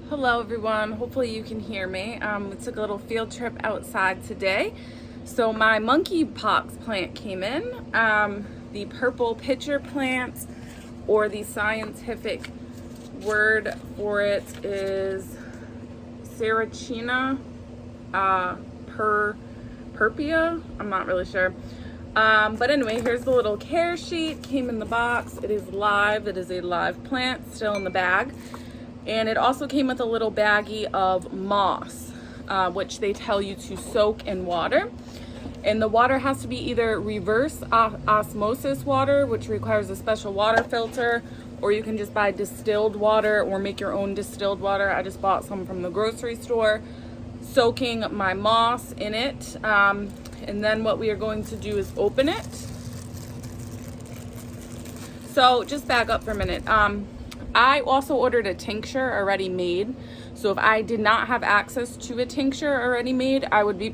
Hello everyone, hopefully you can hear me. We took a little field trip outside today. So my monkeypox plant came in. The purple pitcher plant, or the scientific word for it is Sarracenia Purpurea. I'm not really sure. But anyway, here's the little care sheet. Came in the box. It is live. It is a live plant, still in the bag. And it also came with a little baggie of moss, which they tell you to soak in water. And the water has to be either reverse osmosis water, which requires a special water filter, or you can just buy distilled water or make your own distilled water. I just bought some from the grocery store, soaking my moss in it. And then what we are going to do is open it. So just back up for a minute. I also ordered a tincture already made. So if I did not have access to a tincture already made, I would be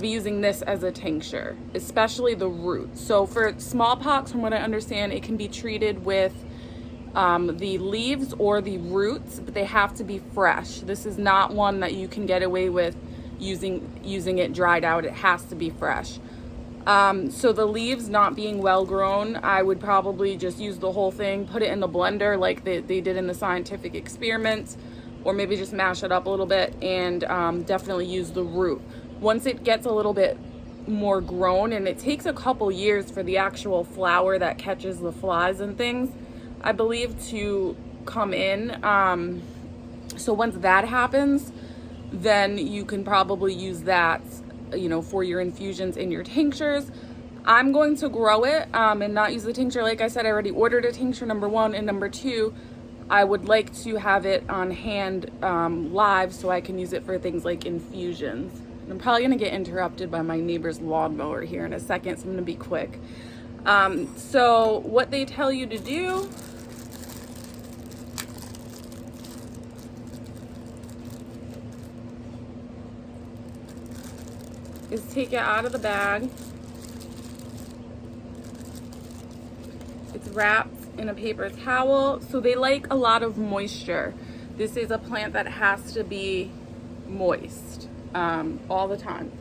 using this as a tincture, especially the root. So for smallpox, from what I understand, it can be treated with the leaves or the roots, but they have to be fresh. This is not one that you can get away with using it dried out. It has to be fresh. So the leaves not being well grown, I would probably just use the whole thing, put it in the blender like they did in the scientific experiments, or maybe just mash it up a little bit, and definitely use the root. Once it gets a little bit more grown, and it takes a couple years for the actual flower that catches the flies and things, I believe, to come in. So once that happens, then you can probably use that, for your infusions and your tinctures. I'm going to grow it and not use the tincture. Like I said, I already ordered a tincture, number one, and number two, I would like to have it on hand live so I can use it for things like infusions. And I'm probably gonna get interrupted by my neighbor's lawnmower here in a second, so I'm gonna be quick. So what they tell you to do is take it out of the bag. It's wrapped in a paper towel. So they like a lot of moisture. This is a plant that has to be moist all the time.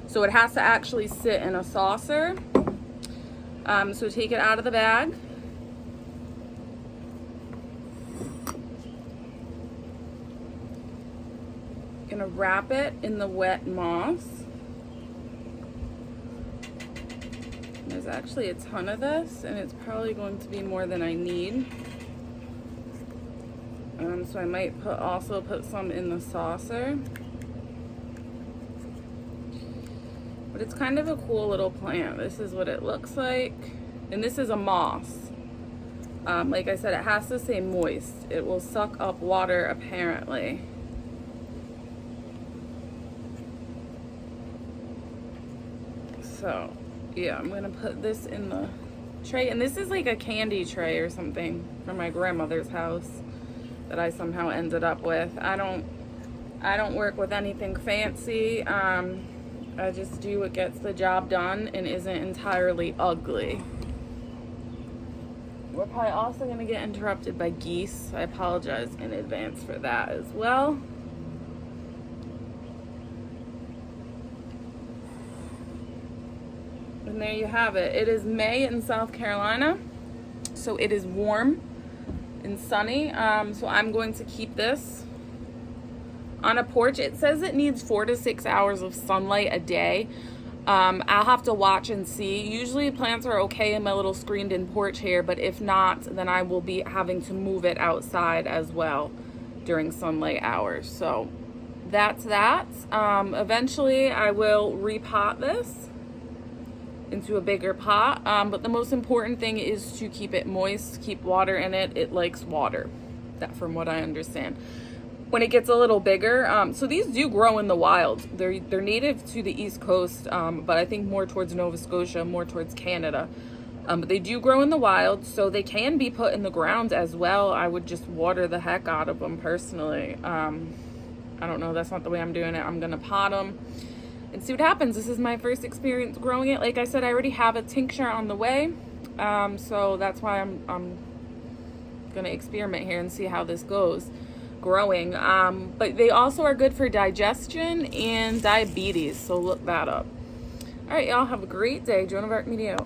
So it has to actually sit in a saucer. So take it out of the bag. Gonna wrap it in the wet moss. There's actually a ton of this, and it's probably going to be more than I need. So I might also put some in the saucer. But it's kind of a cool little plant. This is what it looks like. And this is a moss. Like I said, it has to stay moist. It will suck up water, apparently. So yeah, I'm gonna put this in the tray, and this is like a candy tray or something from my grandmother's house that I somehow ended up with. I don't work with anything fancy. I just do what gets the job done and isn't entirely ugly. We're probably also gonna get interrupted by geese. I apologize in advance for that as well. And there you have it. It is May in South Carolina, so it is warm and sunny. So I'm going to keep this on a porch. It says it needs 4 to 6 hours of sunlight a day. I'll have to watch and see. Usually plants are okay in my little screened-in porch here, but if not, then I will be having to move it outside as well during sunlight hours. So that's that. Eventually I will repot this into a bigger pot, but the most important thing is to keep it moist, keep water in it. It likes water, that from what I understand. When it gets a little bigger, so these do grow in the wild. They're native to the East Coast, but I think more towards Nova Scotia, more towards Canada. But they do grow in the wild, so they can be put in the ground as well. I would just water the heck out of them personally. I don't know, that's not the way I'm doing it. I'm gonna pot them and see what happens. This is my first experience growing it. Like I said, I already have a tincture on the way, so that's why I'm gonna experiment here and see how this goes. growing. But they also are good for digestion and diabetes, so look that up. All right, y'all have a great day. Joan of Arc Media out.